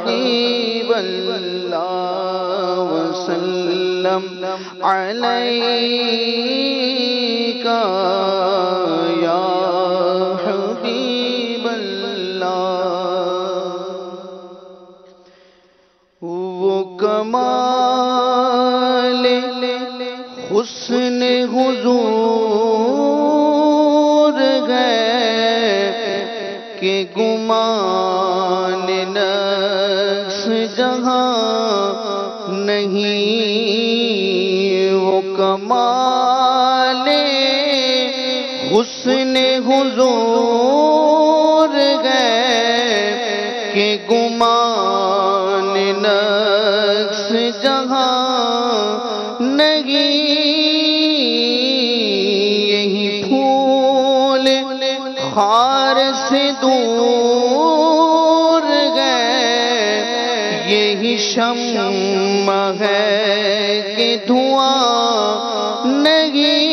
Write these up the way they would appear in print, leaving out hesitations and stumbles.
حبیب اللہ وسلم علیک یا حبیب اللہ۔ وہ کمال حسن حضور ہے کہ گمان نقص جہاں نہیں۔ وہ کمال حسن حضور ہے کہ گمان نقص جہاں نہیں۔ یہی پھول خار سے دور گئے، یہی شمع ہے کہ دھواں نہیں۔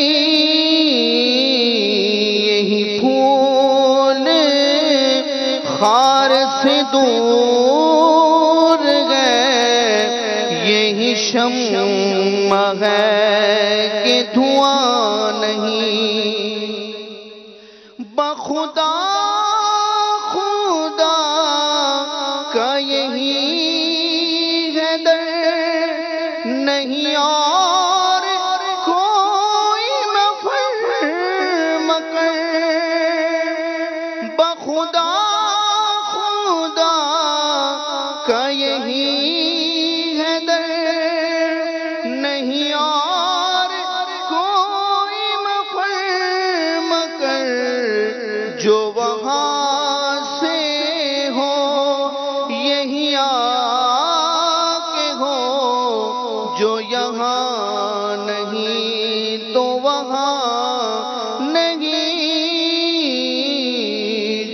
یہی پھول خار سے دور گئے، یہی شمع ہے کہ دھواں نہیں۔ بخدا خدا کا یہی ہے در، نہیں اور کوئی مفر مکر۔ بخدا خدا کا یہی ہے در، نہیں اور کوئی مفر مکر۔ جو وہاں سے ہو یہی آ کے ہو، جو یہاں نہیں تو وہاں نہیں۔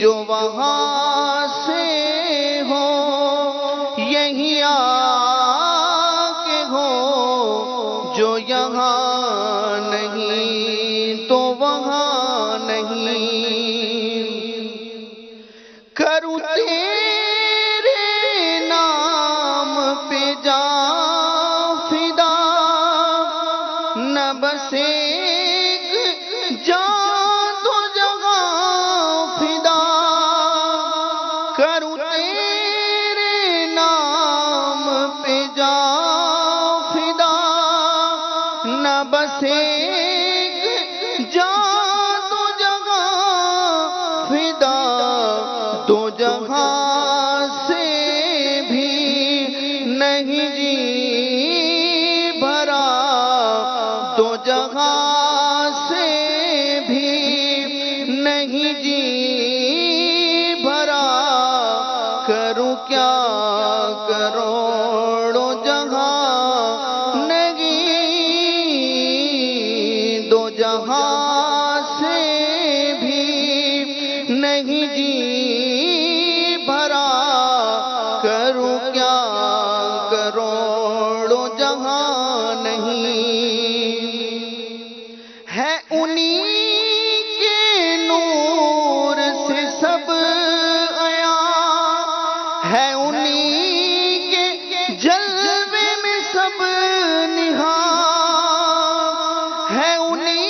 جو وہاں سے ہو یہی آ کے ہو، جو یہاں نہیں تو وہاں نہیں۔ کروں تیرے نام پہ جاں فدا، نہ بس ایک جاں دو جہاں فدا۔ کروں تیرے نام پہ جاں فدا، نہ بس ایک جاں دو جہاں فدا۔ دو جہاں سے بھی نہیں جی بھرا، دو جہاں سے بھی نہیں جی بھرا۔ کروں کیا کروڑوں جہاں نہیں۔ دو جہاں سے بھی نہیں جی بھرا، کروں کیا کروڑوں جہاں نہیں۔ ہے انہی کے نور سے سب عیاں، ہے انہی کے جلوے میں سب نہاں، ہے انہی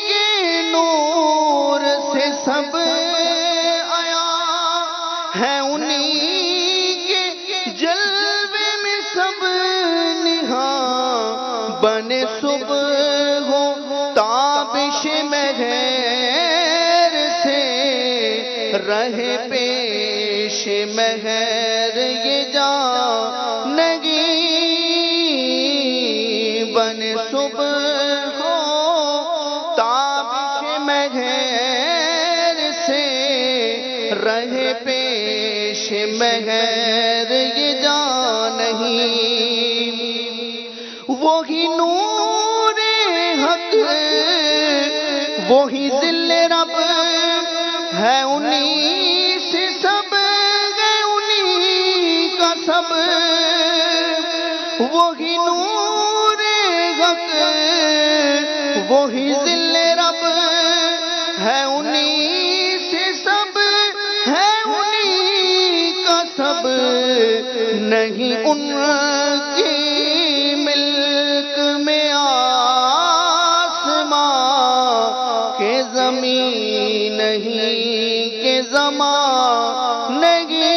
کے نور سے سب ہے انہی کے جلوے میں سب نہاں۔ بنے صبح ہو تابش مہر سے، رہے پیش مہر یہ جان نہیں۔ بنے صبح ہو تابش مہر سے، رہے پیش مہر یہ جان نہیں۔ وہی نور حق وہی ذل رب ہے، انہی سے سب ہے انہی کا سب۔ وہی نور حق وہی ذل رب ہے، انہی سے سب ہے انہی کا سب۔ نہیں ان کی ملک میں آسمان کہ زمین نہیں کہ زمان نہیں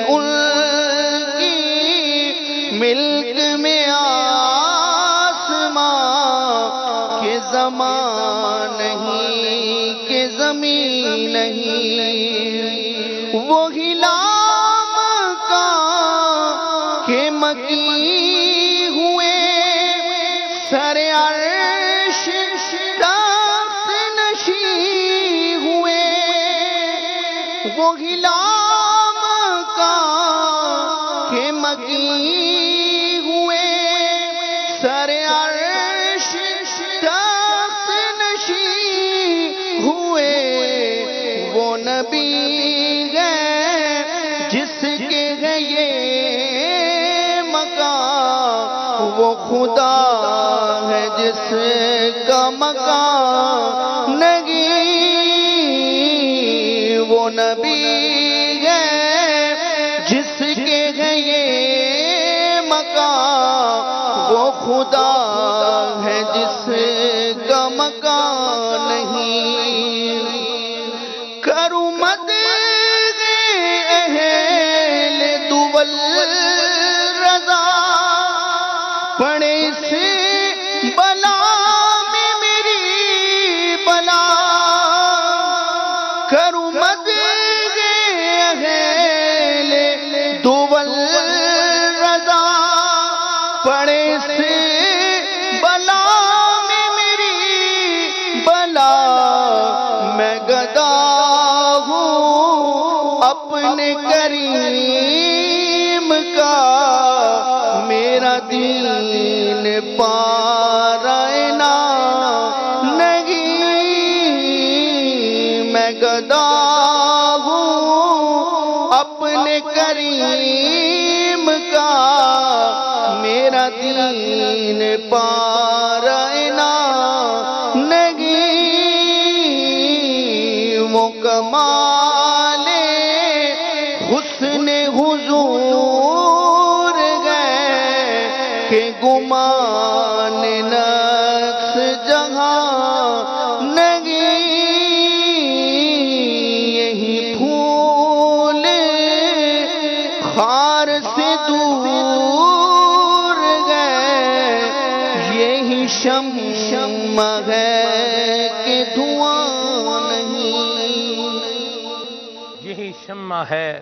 ان کی ملک میں آسمان کہ زمان نہیں کہ زمین نہیں وہی لام کا کہ مکی ہوئے سر عرش تخت نشی ہوئے وہی لام کا کہ مکی ہوئے سر عرش تخت نشی ہوئے وہ نبی جس کے ہے یہ مقام وہ خدا ہے جس کا مقام نہیں وہ نبی ہے جس کے ہے یہ مقام وہ خدا ہے جس کا مقام نہیں کروں مد رضا پڑے سے بلا میں میری بلا کروں مد اہل دول رضا پڑے سے بلا میں میری بلا میں گدا ہوں اپنے کریم کا میرا دین پارائنا نہیں میں گدا ہوں اپنے کریم کا میرا دین پارائنا نہیں وہ کمال حسن حضور کہ گمان نقص جہاں نہیں یہی پھول خار سے دور گئے یہی شمع ہے کہ دھواں نہیں یہی شمع ہے